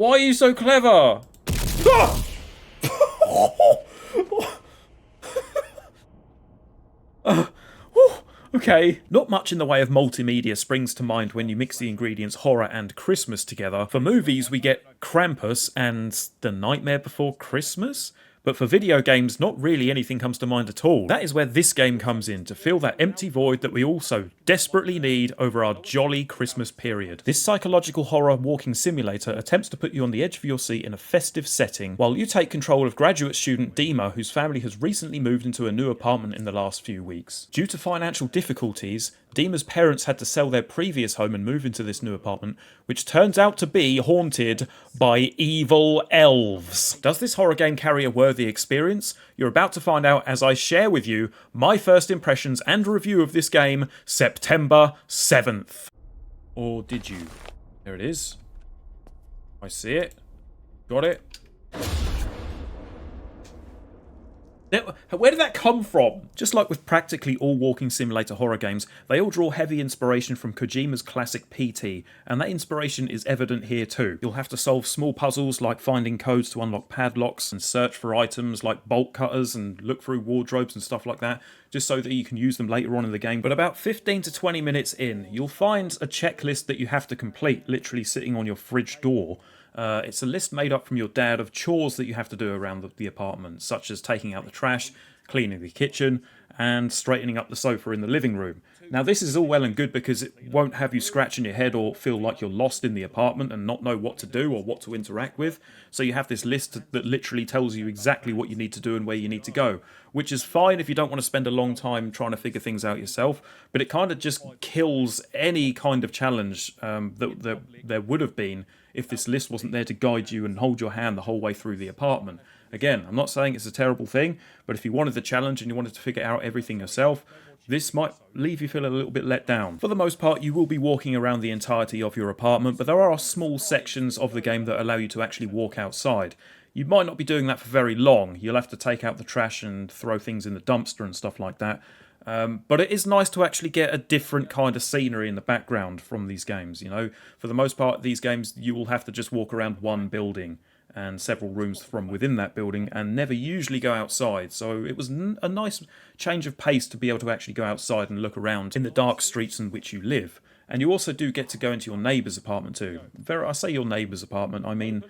Why are you so clever? Ah! Okay. Not much in the way of multimedia springs to mind when you mix the ingredients horror and Christmas together. For movies, we get Krampus and The Nightmare Before Christmas. But for video games, not really anything comes to mind at all. That is where this game comes in, to fill that empty void that we also desperately need over our jolly Christmas period. This psychological horror walking simulator attempts to put you on the edge of your seat in a festive setting, while you take control of graduate student Dima, whose family has recently moved into a new apartment in the last few weeks. Due to financial difficulties, Dima's parents had to sell their previous home and move into this new apartment, which turns out to be haunted by evil elves. Does this horror game carry a worthy experience? You're about to find out as I share with you my first impressions and review of this game, September 7th. Or did you? There it is. I see it. Got it. Where did that come from? Just like with practically all walking simulator horror games, they all draw heavy inspiration from Kojima's classic PT, and that inspiration is evident here too. You'll have to solve small puzzles like finding codes to unlock padlocks and search for items like bolt cutters and look through wardrobes and stuff like that, just so that you can use them later on in the game. But about 15 to 20 minutes in, you'll find a checklist that you have to complete, literally sitting on your fridge door. It's a list made up from your dad of chores that you have to do around the apartment, such as taking out the trash, cleaning the kitchen, and straightening up the sofa in the living room. Now, this is all well and good because it won't have you scratching your head or feel like you're lost in the apartment and not know what to do or what to interact with. So you have this list that literally tells you exactly what you need to do and where you need to go, which is fine if you don't want to spend a long time trying to figure things out yourself, but it kind of just kills any kind of challenge that there would have been if this list wasn't there to guide you and hold your hand the whole way through the apartment. Again, I'm not saying it's a terrible thing, but if you wanted the challenge and you wanted to figure out everything yourself, this might leave you feeling a little bit let down. For the most part, you will be walking around the entirety of your apartment, but there are small sections of the game that allow you to actually walk outside. You might not be doing that for very long. You'll have to take out the trash and throw things in the dumpster and stuff like that. But it is nice to actually get a different kind of scenery in the background from these games, you know. For the most part, these games, you will have to just walk around one building and several rooms from within that building and never usually go outside. So it was a nice change of pace to be able to actually go outside and look around in the dark streets in which you live. And you also do get to go into your neighbour's apartment too. I say your neighbour's apartment, I mean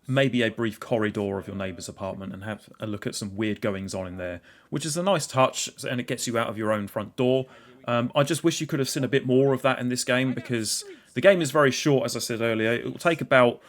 maybe a brief corridor of your neighbour's apartment and have a look at some weird goings on in there, which is a nice touch and it gets you out of your own front door. I just wish you could have seen a bit more of that in this game because the game is very short, as I said earlier. It will take about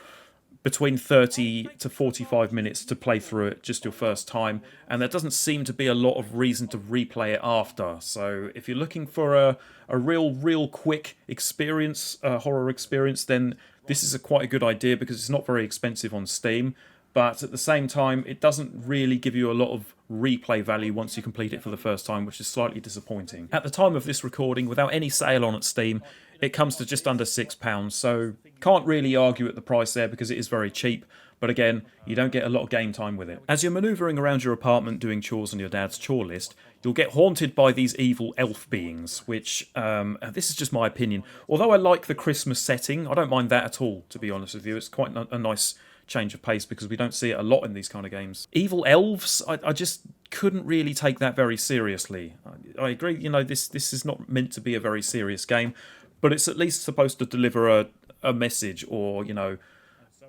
between 30 to 45 minutes to play through it just your first time, and there doesn't seem to be a lot of reason to replay it after. So if you're looking for a real quick experience, horror experience, then this is quite a good idea because it's not very expensive on Steam, but at the same time it doesn't really give you a lot of replay value once you complete it for the first time, which is slightly disappointing. At the time of this recording, without any sale on at Steam, it comes to just under £6, so can't really argue at the price there because it is very cheap, but again, you don't get a lot of game time with it. As you're manoeuvring around your apartment doing chores on your dad's chore list, you'll get haunted by these evil elf beings, which, this is just my opinion, although I like the Christmas setting, I don't mind that at all, to be honest with you. It's quite a nice change of pace because we don't see it a lot in these kind of games. Evil elves, I just couldn't really take that very seriously. I agree, you know, this is not meant to be a very serious game, but it's at least supposed to deliver a message or, you know,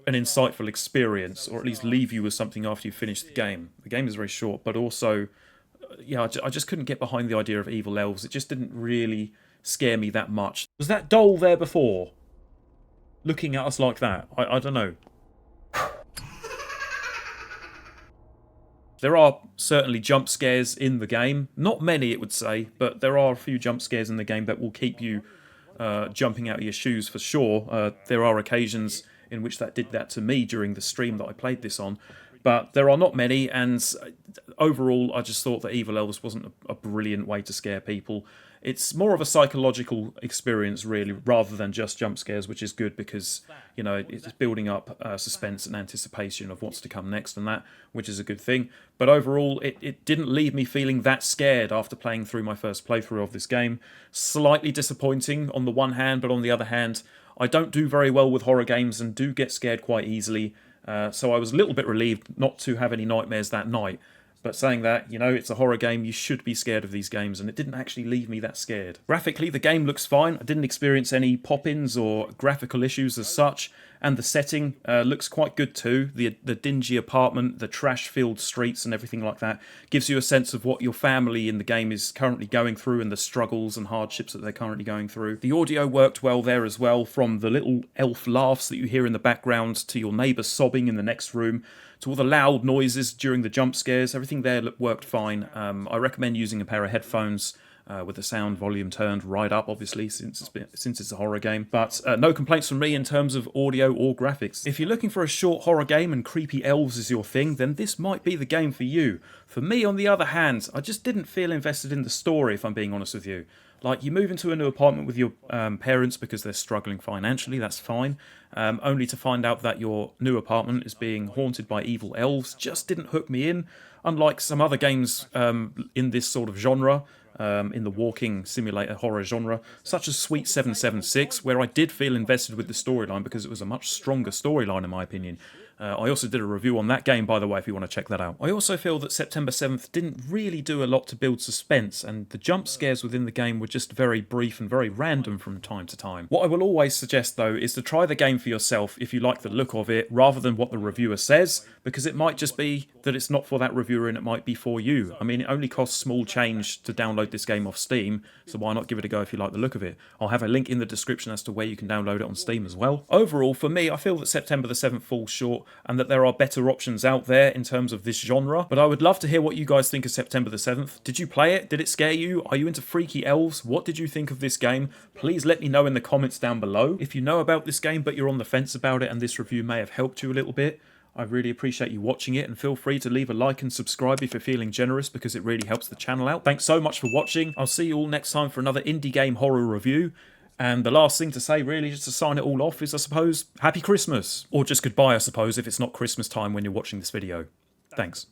an insightful experience, or at least leave you with something after you finish the game. The game is very short, but also, yeah, I just couldn't get behind the idea of evil elves. It just didn't really scare me that much. Was that doll there before? Looking at us like that? I don't know. There are certainly jump scares in the game. Not many, it would say, but there are a few jump scares in the game that will keep you jumping out of your shoes for sure. There are occasions in which that did that to me during the stream that I played this on, but there are not many, and overall I just thought that Evil Elves wasn't a brilliant way to scare people. It's more of a psychological experience really, rather than just jump scares, which is good because, you know, it's building up suspense and anticipation of what's to come next and that, which is a good thing. But overall, it didn't leave me feeling that scared after playing through my first playthrough of this game. Slightly disappointing on the one hand, but on the other hand, I don't do very well with horror games and do get scared quite easily, so I was a little bit relieved not to have any nightmares that night. But saying that, it's a horror game, you should be scared of these games, and it didn't actually leave me that scared. Graphically, the game looks fine. I didn't experience any pop-ins or graphical issues as such, and the setting looks quite good too. The dingy apartment, the trash-filled streets and everything like that gives you a sense of what your family in the game is currently going through and the struggles and hardships that they're currently going through. The audio worked well there as well, from the little elf laughs that you hear in the background to your neighbour sobbing in the next room, to all the loud noises during the jump scares. Everything there worked fine. I recommend using a pair of headphones with the sound volume turned right up, obviously, since it's a horror game. But no complaints from me in terms of audio or graphics. If you're looking for a short horror game and creepy elves is your thing, then this might be the game for you. For me, on the other hand, I just didn't feel invested in the story, if I'm being honest with you. Like, you move into a new apartment with your parents because they're struggling financially, that's fine. Only to find out that your new apartment is being haunted by evil elves just didn't hook me in. Unlike some other games in this sort of genre, in the walking simulator horror genre, such as Sweet 776, where I did feel invested with the storyline because it was a much stronger storyline in my opinion. I also did a review on that game, by the way, if you want to check that out. I also feel that September 7th didn't really do a lot to build suspense, and the jump scares within the game were just very brief and very random from time to time. What I will always suggest, though, is to try the game for yourself if you like the look of it, rather than what the reviewer says, because it might just be that it's not for that reviewer and it might be for you. I mean, it only costs small change to download this game off Steam, so why not give it a go if you like the look of it? I'll have a link in the description as to where you can download it on Steam as well. Overall, for me, I feel that September the 7th falls short, and that there are better options out there in terms of this genre. But I would love to hear what you guys think of September the 7th. Did you play it? Did it scare you? Are you into freaky elves? What did you think of this game? Please let me know in the comments down below. If you know about this game but you're on the fence about it and this review may have helped you a little bit, I really appreciate you watching it, and feel free to leave a like and subscribe if you're feeling generous, because it really helps the channel out. Thanks so much for watching. I'll see you all next time for another indie game horror review. And the last thing to say, really, just to sign it all off, is, I suppose, Happy Christmas. Or just goodbye, I suppose, if it's not Christmas time when you're watching this video. Thanks.